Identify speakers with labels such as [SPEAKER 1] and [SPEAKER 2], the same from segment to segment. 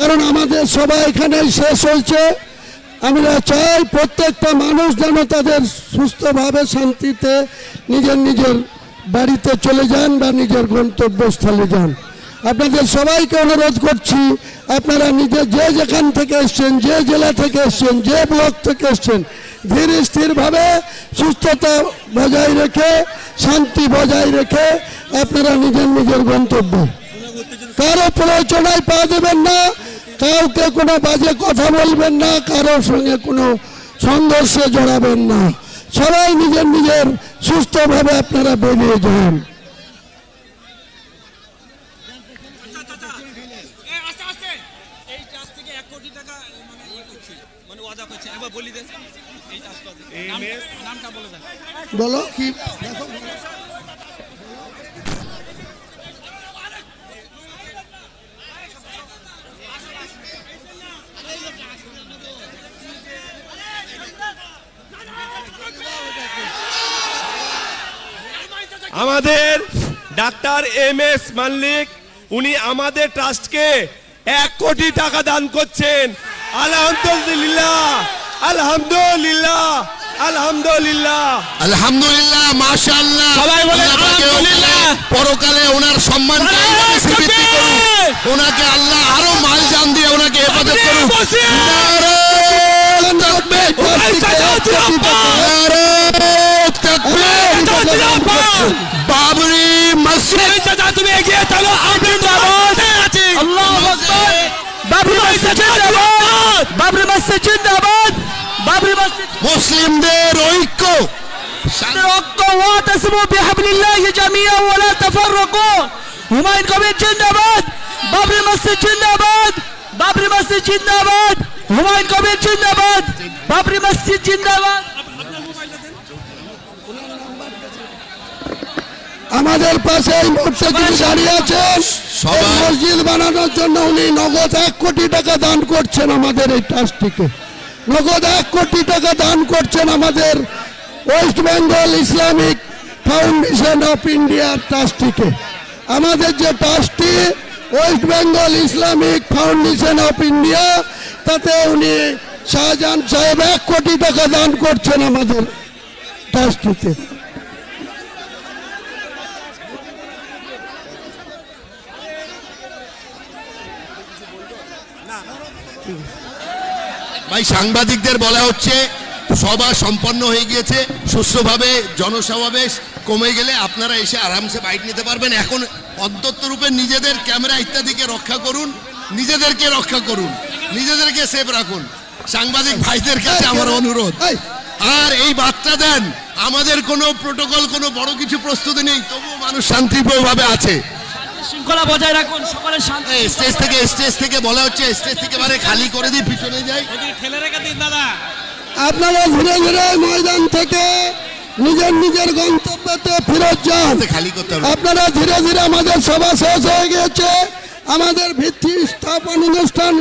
[SPEAKER 1] কারণ আমাদের সবাই এখানেই শেষ হয়েছে। আমরা চাই প্রত্যেকটা মানুষ যেন তাদের সুস্থভাবে শান্তিতে নিজের নিজের বাড়িতে চলে যান বা নিজের গন্তব্যস্থলে যান। আপনাদের সবাইকে অনুরোধ করছি, আপনারা নিজে যে যেখান থেকে এসছেন, যে জেলা থেকে এসছেন, যে ব্লক থেকে এসছেন, ধীর স্থিরভাবে সুস্থতা বজায় রেখে, শান্তি বজায় রেখে আপনারা নিজের নিজের গন্তব্য, কারো প্ররোচনায় পা দেবেন না, কাউকে কোনো বাজে কথা বলবেন না, কারোর সঙ্গে কোনো সংঘর্ষে জড়াবেন না। সবাই নিজের নিজের সুস্থভাবে আপনারা বেরিয়ে যান। বলো কি
[SPEAKER 2] আমাদের ডাক্তার এম.এস. মাল্লিক উনি আমাদের ট্রাস্টকে 1 কোটি টাকা দান করছেন। আলহামদুলিল্লাহ, আলহামদুলিল্লাহ, আলহামদুলিল্লাহ,
[SPEAKER 3] আলহামদুলিল্লাহ, মাশাআল্লাহ।
[SPEAKER 2] সবাই বলে আলহামদুলিল্লাহ।
[SPEAKER 3] পরকালে ওনার সম্মানকে এইভাবে বৃদ্ধি করুন, ওনাকে আল্লাহ আরো মাল জান দিয়ে ওনাকে হেফাজত করুন। বাবরি মসজিদ
[SPEAKER 2] তুমি এগিয়ে চলো, আমি আছি। আল্লাহু আকবার।
[SPEAKER 4] বাবরি মসজিদ জিন্দাবাদ, বাবরি মসজিদ জিন্দাবাদ, বাবরি মসজিদ।
[SPEAKER 3] মুসলিমদের ঐক্য
[SPEAKER 4] ওয়াতাসিমু বিহাবলিল্লাহি জামিআন ওয়া লা তাফাররাকু। হুমায়ুন কবির জিন্দাবাদ, বাবরি মসজিদ জিন্দাবাদ, বাবরি মসজিদ জিন্দাবাদ, হুমায়ুন কবির জিন্দাবাদ, বাবরি মসজিদ জিন্দাবাদ।
[SPEAKER 1] আমাদের পাশে এই মুহূর্তে যিনি দাঁড়িয়ে আছেন, মসজিদ বানানোর জন্য উনি নগদ 1 কোটি টাকা দান করছেন আমাদের এই ট্রাস্টটিকে। নগদ 1 কোটি টাকা দান করছেন আমাদের West Bengal Islamic foundation of India ট্রাস্টটিকে। আমাদের যে ট্রাস্টটি West Bengal Islamic foundation of India, তাতে উনি শাহজাহান সাহেব 1 কোটি টাকা দান করছেন আমাদের ট্রাস্টটিতে।
[SPEAKER 3] ভাই, সাংবাদিকদের বলা হচ্ছে সভা সম্পন্ন হয়ে গিয়েছে সুষ্ঠুভাবে, জনসমাবেশ কমে গেলে আপনারা এসে আরামসে বাইট নিতে পারবেন। এখন অন্তত রূপে নিজেদের ক্যামেরা ইত্যাদিকে রক্ষা করুন, নিজেদেরকে রক্ষা করুন, নিজেদেরকে সেফ রাখুন। সাংবাদিক ভাইদের কাছে আমার অনুরোধ, আর এই বার্তা দেন আমাদের কোনো প্রোটোকল, কোনো বড় কিছু প্রস্তুতি নেই, তবুও মানুষ শান্তিপ্রিয়ভাবে আছে।
[SPEAKER 4] শৃঙ্খলা বজায় রাখুন, সকলের শান্তি।
[SPEAKER 3] স্টেজ থেকে বলা হচ্ছে স্টেজ থেকে বারে খালি করে দিয়ে পিছনে যাই,
[SPEAKER 2] ঠেলে রেখে দিন দাদা।
[SPEAKER 1] আপনারা ধীরে ধীরে ময়দান থেকে নিজের নিজের গন্তব্যতে ফেরত যান।
[SPEAKER 3] খালি করতে হবে।
[SPEAKER 1] আপনারা ধীরে ধীরে, আমাদের সভা শেষ হয়ে গিয়েছে, আমাদের ভিত্তি স্থাপন অনুষ্ঠান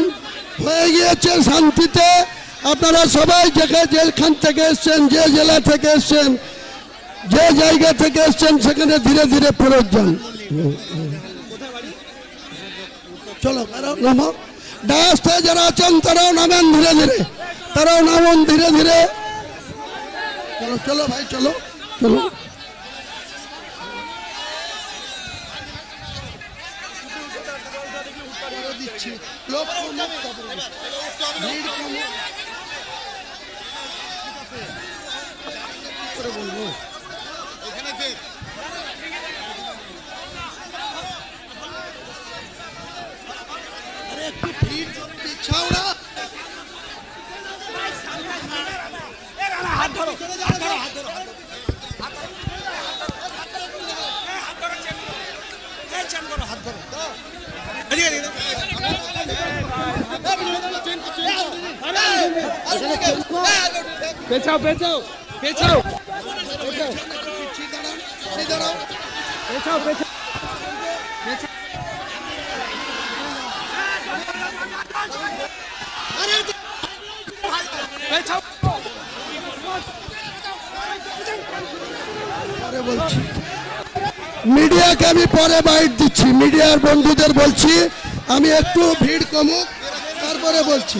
[SPEAKER 1] হয়ে গিয়েছে শান্তিতে। আপনারা সবাই যেখান থেকে এসছেন, যে জেলা থেকে এসছেন, যে জায়গা থেকে এসছেন, সেখানে ধীরে ধীরে ফেরত যান। চলো নামো, ডায়াসে যারা আছেন তারাও নামেন ধীরে ধীরে, তারাও নামুন ধীরে ধীরে। চলো চলো ভাই, চলো চলো।
[SPEAKER 2] পেছাও পেছাও পেছাও পেছাও পেছাও।
[SPEAKER 1] মিডিয়াকে আমি পরে বাইট দিচ্ছি, মিডিয়ার বন্ধুদের বলছি আমি একটু ভিড় কমুক তারপরে বলছি।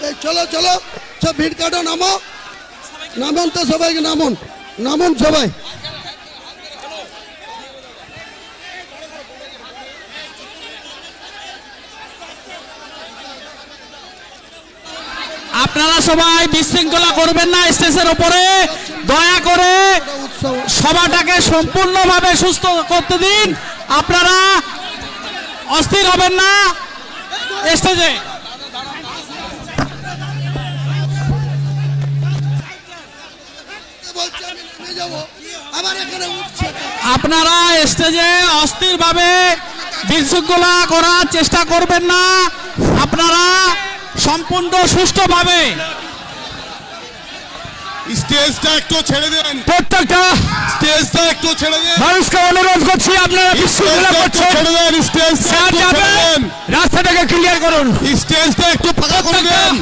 [SPEAKER 1] এই চলো চলো সব ভিড় কাটো, নামো, নামুন তো সবাইকে, নামুন নামুন সবাই।
[SPEAKER 2] আপনারা সবাই বিশৃঙ্খলা করবেন না স্টেজের উপরে, দয়া করে
[SPEAKER 1] উৎসব
[SPEAKER 2] সভাটাকে সম্পূর্ণভাবে সুস্থ করতে দিন। আপনারা অস্থির হবেন না স্টেজে।
[SPEAKER 1] বলছে আমি নেমে যাবো, আবার এখানে উঠছে।
[SPEAKER 2] আপনারা স্টেজে অস্থিরভাবে বিশৃঙ্খলা করার চেষ্টা করবেন না। আপনারা সম্পূর্ণ সুষ্ঠুভাবে
[SPEAKER 3] স্টেজটা একটু ছেড়ে দেন,
[SPEAKER 2] প্রত্যেকটা
[SPEAKER 3] স্টেজটা একটু ছেড়ে দেন,
[SPEAKER 2] মানুষকে অনুরোধ করছি আপনারা বিশৃঙ্খলা করছেন,
[SPEAKER 3] ছেড়ে দেন, স্টেজটা
[SPEAKER 2] স্যার
[SPEAKER 3] একটু
[SPEAKER 2] যাবেন,
[SPEAKER 3] ছেড়ে দেন,
[SPEAKER 2] রাস্তাটাকে ক্লিয়ার করুন।
[SPEAKER 3] স্টেজটা একটু ফাঁকা করে দেন,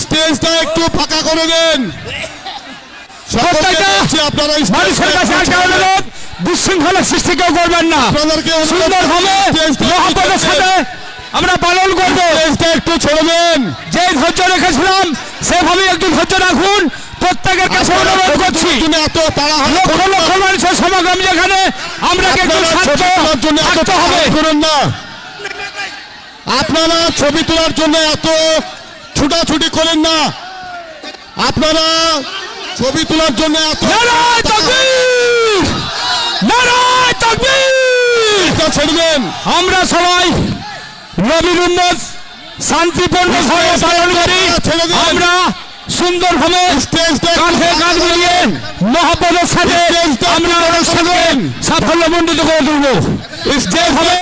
[SPEAKER 3] স্টেজটা একটু ফাঁকা করে দেন। সকলকে
[SPEAKER 2] প্রত্যেকটা
[SPEAKER 3] বলছি আপনারা
[SPEAKER 2] মানুষের কাছে একটা অনুরোধ, বিশৃঙ্খলা সৃষ্টি কেউ করবেন না।
[SPEAKER 3] আপনাদেরকে অনুরোধ
[SPEAKER 2] সুন্দরভাবে
[SPEAKER 3] স্টেজটা একটু
[SPEAKER 2] মহাপদের
[SPEAKER 3] ছেড়ে
[SPEAKER 2] সাথে
[SPEAKER 3] দেন।
[SPEAKER 2] আমরা পালন করব।
[SPEAKER 3] স্টেজটা একটু ছেড়ে দেন।
[SPEAKER 2] যে ধৈর্য রেখেছিলাম সেভাবে একটু ধৈর্য রাখুন। প্রত্যেকের কাছে অনুরোধ করছি,
[SPEAKER 3] তুমি এত তাড়াহুড়ো
[SPEAKER 2] লক্ষ
[SPEAKER 3] করো না।
[SPEAKER 2] লক্ষ মানুষের সমাগম যেখানে, আমরা একটু
[SPEAKER 3] আপনারা
[SPEAKER 2] শান্ত
[SPEAKER 3] ছবি তোলার জন্য এত
[SPEAKER 2] থাকতে হবে।
[SPEAKER 3] তাড়াহুড়ো করুন না। আপনারা ছবি তোলার জন্য এত ছুটাছুটি করেন না। আপনারা ছবি তোলার জন্য এত
[SPEAKER 2] নারায়ে তাকবীর! নারায়ে তাকবীর!
[SPEAKER 3] এটা ছেড়ে দেন।
[SPEAKER 2] আমরা সবাই নবীর উম্মত শান্তিপূর্ণভাবে পালন করি।
[SPEAKER 3] ছেড়ে দিন।
[SPEAKER 2] আমরা সুন্দরভাবে
[SPEAKER 3] স্টেজটা
[SPEAKER 2] কাঁধে কাঁধ মিলিয়ে মহাপদের সাথে
[SPEAKER 3] স্টেজটা
[SPEAKER 2] আমরা
[SPEAKER 3] একটু
[SPEAKER 2] অনুষ্ঠানকে
[SPEAKER 3] সরান।
[SPEAKER 2] সাফল্যমণ্ডিত করে তুলব। যেভাবে